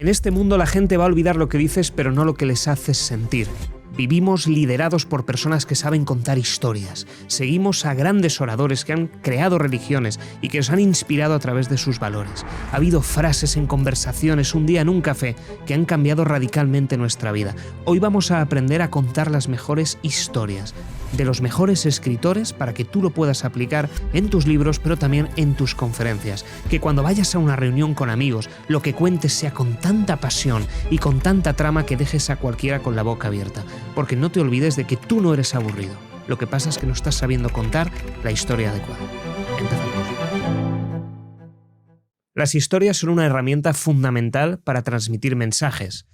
En este mundo la gente va a olvidar lo que dices, pero no lo que les haces sentir. Vivimos liderados por personas que saben contar historias. Seguimos a grandes oradores que han creado religiones y que nos han inspirado a través de sus valores. Ha habido frases en conversaciones, un día en un café, que han cambiado radicalmente nuestra vida. Hoy vamos a aprender a contar las mejores historias de los mejores escritores para que tú lo puedas aplicar en tus libros, pero también en tus conferencias. Que cuando vayas a una reunión con amigos, lo que cuentes sea con tanta pasión y con tanta trama que dejes a cualquiera con la boca abierta. Porque no te olvides de que tú no eres aburrido. Lo que pasa es que no estás sabiendo contar la historia adecuada. Empezamos. Las historias son una herramienta fundamental para transmitir mensajes.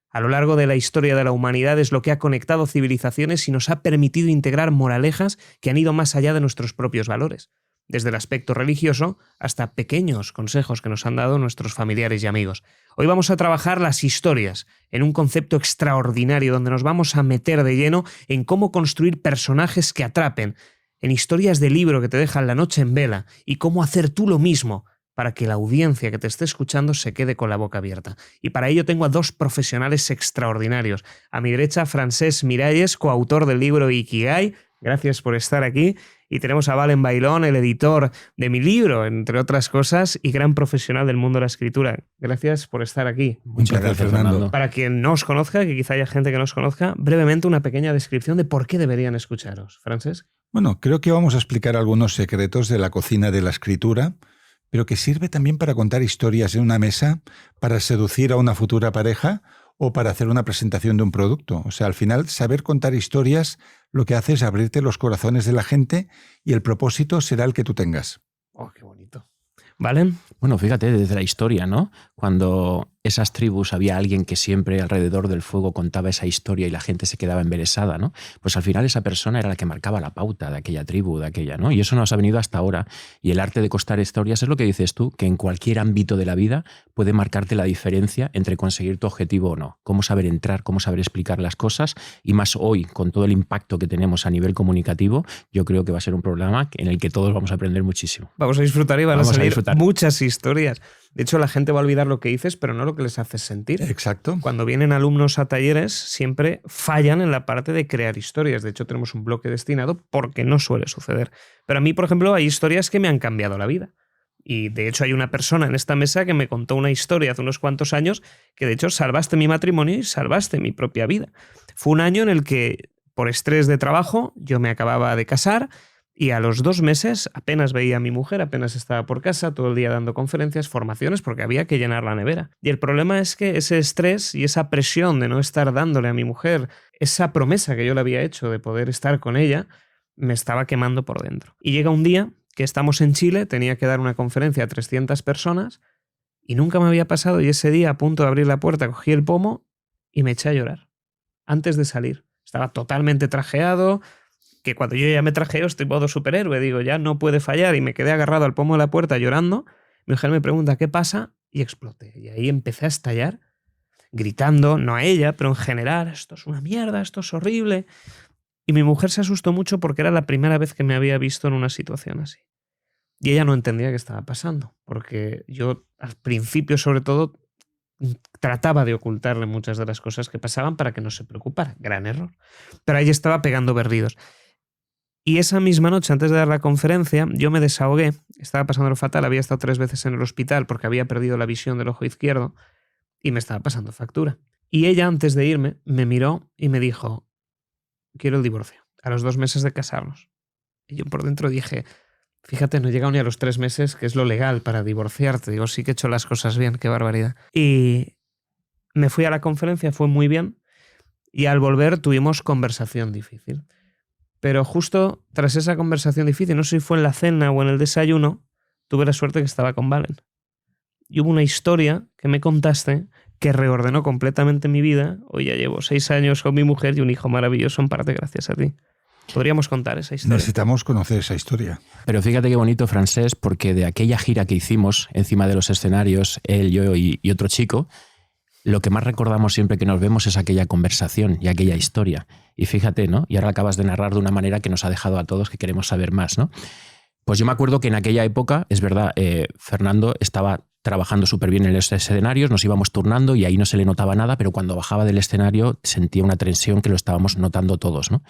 A lo largo de la historia de la humanidad es lo que ha conectado civilizaciones y nos ha permitido integrar moralejas que han ido más allá de nuestros propios valores, desde el aspecto religioso hasta pequeños consejos que nos han dado nuestros familiares y amigos. Hoy vamos a trabajar las historias en un concepto extraordinario donde nos vamos a meter de lleno en cómo construir personajes que atrapen, en historias de libro que te dejan la noche en vela y cómo hacer tú lo mismo para que la audiencia que te esté escuchando se quede con la boca abierta. Y para ello tengo a dos profesionales extraordinarios. A mi derecha, Francesc Miralles, coautor del libro Ikigai. Gracias por estar aquí. Y tenemos a Valen Bailón, el editor de mi libro, entre otras cosas, y gran profesional del mundo de la escritura. Gracias por estar aquí. Muchas gracias, Fernando. Para quien no os conozca, que quizá haya gente que no os conozca, brevemente una pequeña descripción de por qué deberían escucharos. Francesc. Bueno, creo que vamos a explicar algunos secretos de la cocina de la escritura, pero que sirve también para contar historias en una mesa, para seducir a una futura pareja o para hacer una presentación de un producto. O sea, al final, saber contar historias lo que hace es abrirte los corazones de la gente y el propósito será el que tú tengas. Oh, qué bonito. ¿Valen? Bueno, fíjate, desde la historia, ¿no? Cuando esas tribus había alguien que siempre alrededor del fuego contaba esa historia y la gente se quedaba embelesada, ¿no? Pues al final esa persona era la que marcaba la pauta de aquella tribu, de aquella, ¿no? Y eso nos ha venido hasta ahora. Y el arte de contar historias es lo que dices tú, que en cualquier ámbito de la vida puede marcarte la diferencia entre conseguir tu objetivo o no. Cómo saber entrar, cómo saber explicar las cosas, y más hoy, con todo el impacto que tenemos a nivel comunicativo, yo creo que va a ser un programa en el que todos vamos a aprender muchísimo. Vamos a disfrutar y van a salir muchas historias. De hecho, la gente va a olvidar lo que dices, pero no lo que les haces sentir. Exacto. Cuando vienen alumnos a talleres, siempre fallan en la parte de crear historias. De hecho, tenemos un bloque destinado porque no suele suceder. Pero a mí, por ejemplo, hay historias que me han cambiado la vida. Y de hecho hay una persona en esta mesa que me contó una historia hace unos cuantos años que de hecho salvaste mi matrimonio y salvaste mi propia vida. Fue un año en el que, por estrés de trabajo, yo me acababa de casar. Y a los 2 meses apenas veía a mi mujer, apenas estaba por casa, todo el día dando conferencias, formaciones, porque había que llenar la nevera. Y el problema es que ese estrés y esa presión de no estar dándole a mi mujer esa promesa que yo le había hecho de poder estar con ella, me estaba quemando por dentro. Y llega un día que estamos en Chile, tenía que dar una conferencia a 300 personas y nunca me había pasado, y ese día a punto de abrir la puerta cogí el pomo y me eché a llorar. Antes de salir. Estaba totalmente trajeado, que cuando yo ya me trajeo estoy modo superhéroe, digo, ya no puede fallar, y me quedé agarrado al pomo de la puerta llorando. Mi mujer me pregunta ¿qué pasa? Y exploté. Y ahí empecé a estallar, gritando, no a ella, pero en general, esto es una mierda, esto es horrible. Y mi mujer se asustó mucho porque era la primera vez que me había visto en una situación así. Y ella no entendía qué estaba pasando, porque yo al principio, sobre todo, trataba de ocultarle muchas de las cosas que pasaban para que no se preocupara. Gran error. Pero ahí estaba pegando berridos. Y esa misma noche, antes de dar la conferencia, yo me desahogué, estaba pasándolo fatal, había estado 3 veces en el hospital porque había perdido la visión del ojo izquierdo y me estaba pasando factura. Y ella, antes de irme, me miró y me dijo, quiero el divorcio, a los 2 meses de casarnos. Y yo por dentro dije, fíjate, no he llegado ni a los 3 meses, que es lo legal para divorciarte. Digo, sí que he hecho las cosas bien, qué barbaridad. Y me fui a la conferencia, fue muy bien, y al volver tuvimos conversación difícil. Pero justo tras esa conversación difícil, no sé si fue en la cena o en el desayuno, tuve la suerte que estaba con Valen. Y hubo una historia que me contaste que reordenó completamente mi vida. Hoy ya llevo 6 años con mi mujer y un hijo maravilloso, en parte gracias a ti. Podríamos contar esa historia. Necesitamos conocer esa historia. Pero fíjate qué bonito, Francesc, porque de aquella gira que hicimos encima de los escenarios, él, yo y otro chico, lo que más recordamos siempre que nos vemos es aquella conversación y aquella historia. Y fíjate, ¿no? Y ahora acabas de narrar de una manera que nos ha dejado a todos que queremos saber más, ¿no? Pues yo me acuerdo que en aquella época, es verdad, Fernando estaba trabajando súper bien en los escenarios, nos íbamos turnando y ahí no se le notaba nada, pero cuando bajaba del escenario sentía una tensión que lo estábamos notando todos, ¿no?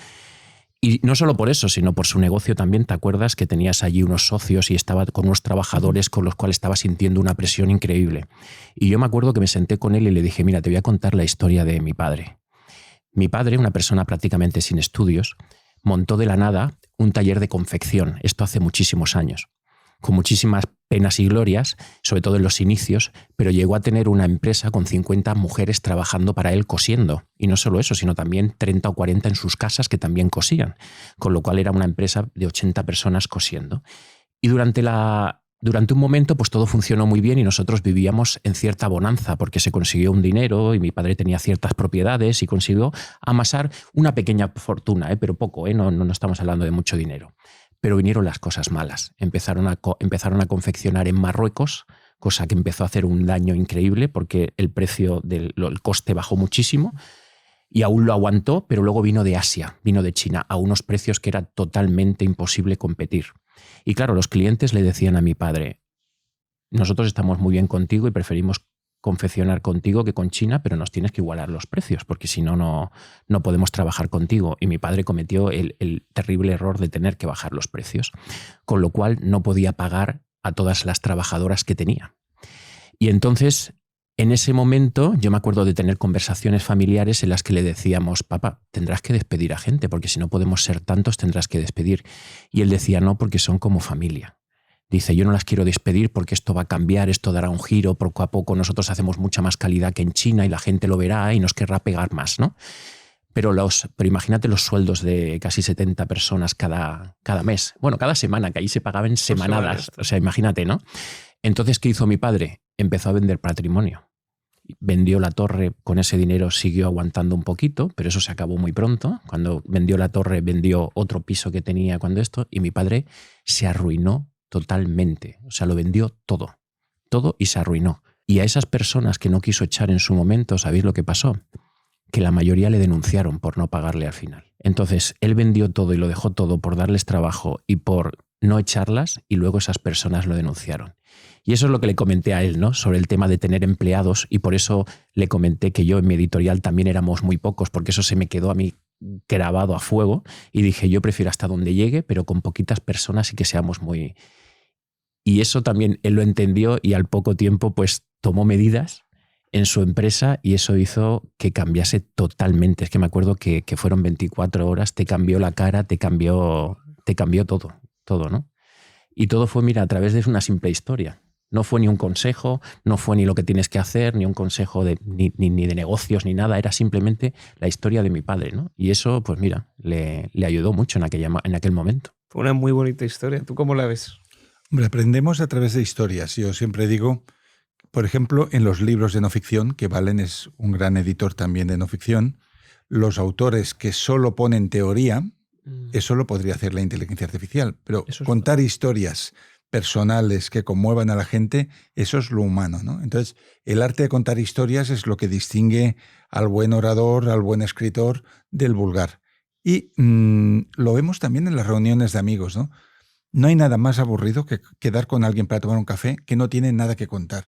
Y no solo por eso, sino por su negocio también. ¿Te acuerdas que tenías allí unos socios y estaba con unos trabajadores con los cuales estaba sintiendo una presión increíble? Y yo me acuerdo que me senté con él y le dije, mira, te voy a contar la historia de mi padre. Mi padre, una persona prácticamente sin estudios, montó de la nada un taller de confección, esto hace muchísimos años, con muchísimas penas y glorias, sobre todo en los inicios, pero llegó a tener una empresa con 50 mujeres trabajando para él cosiendo. Y no solo eso, sino también 30 o 40 en sus casas que también cosían, con lo cual era una empresa de 80 personas cosiendo. Y durante un momento pues todo funcionó muy bien y nosotros vivíamos en cierta bonanza porque se consiguió un dinero y mi padre tenía ciertas propiedades y consiguió amasar una pequeña fortuna, pero poco, no estamos hablando de mucho dinero. Pero vinieron las cosas malas. Empezaron a confeccionar en Marruecos, cosa que empezó a hacer un daño increíble porque el precio el coste bajó muchísimo y aún lo aguantó, pero luego vino de Asia, vino de China, a unos precios que era totalmente imposible competir. Y claro, los clientes le decían a mi padre, nosotros estamos muy bien contigo y preferimos confeccionar contigo que con China, pero nos tienes que igualar los precios, porque si no, no podemos trabajar contigo. Y mi padre cometió el terrible error de tener que bajar los precios, con lo cual no podía pagar a todas las trabajadoras que tenía. Y entonces, en ese momento, yo me acuerdo de tener conversaciones familiares en las que le decíamos, papá, tendrás que despedir a gente, porque si no podemos ser tantos, tendrás que despedir. Y él decía, no, porque son como familia. Dice, yo no las quiero despedir porque esto va a cambiar, esto dará un giro, poco a poco nosotros hacemos mucha más calidad que en China y la gente lo verá y nos querrá pegar más, ¿no? Pero imagínate los sueldos de casi 70 personas cada mes. Bueno, cada semana, que ahí se pagaban semanadas. O sea, imagínate, ¿no? Entonces, ¿qué hizo mi padre? Empezó a vender patrimonio. Vendió la torre, con ese dinero siguió aguantando un poquito, pero eso se acabó muy pronto. Cuando vendió la torre, vendió otro piso que tenía y mi padre se arruinó totalmente. O sea, lo vendió todo y se arruinó. Y a esas personas que no quiso echar en su momento, ¿sabéis lo que pasó? Que la mayoría le denunciaron por no pagarle al final. Entonces, él vendió todo y lo dejó todo por darles trabajo y por no echarlas, y luego esas personas lo denunciaron. Y eso es lo que le comenté a él, ¿no? Sobre el tema de tener empleados, y por eso le comenté que yo en mi editorial también éramos muy pocos, porque eso se me quedó a mí grabado a fuego, y dije, yo prefiero hasta donde llegue, pero con poquitas personas y que seamos muy... Y eso también él lo entendió y al poco tiempo pues tomó medidas en su empresa y eso hizo que cambiase totalmente. Es que me acuerdo que fueron 24 horas, te cambió la cara, te cambió todo, ¿no? Y todo fue, mira, a través de una simple historia. No fue ni un consejo, no fue ni lo que tienes que hacer, ni un consejo ni de negocios, ni nada. Era simplemente la historia de mi padre, ¿no? Y eso, pues mira, le ayudó mucho en aquel momento. Fue una muy bonita historia. ¿Tú cómo la ves? Hombre, aprendemos a través de historias. Yo siempre digo, por ejemplo, en los libros de no ficción, que Valen es un gran editor también de no ficción, los autores que solo ponen teoría, eso lo podría hacer la inteligencia artificial, pero contar historias personales que conmuevan a la gente, eso es lo humano, ¿no? Entonces, el arte de contar historias es lo que distingue al buen orador, al buen escritor, del vulgar. Y lo vemos también en las reuniones de amigos, ¿no? No hay nada más aburrido que quedar con alguien para tomar un café que no tiene nada que contar.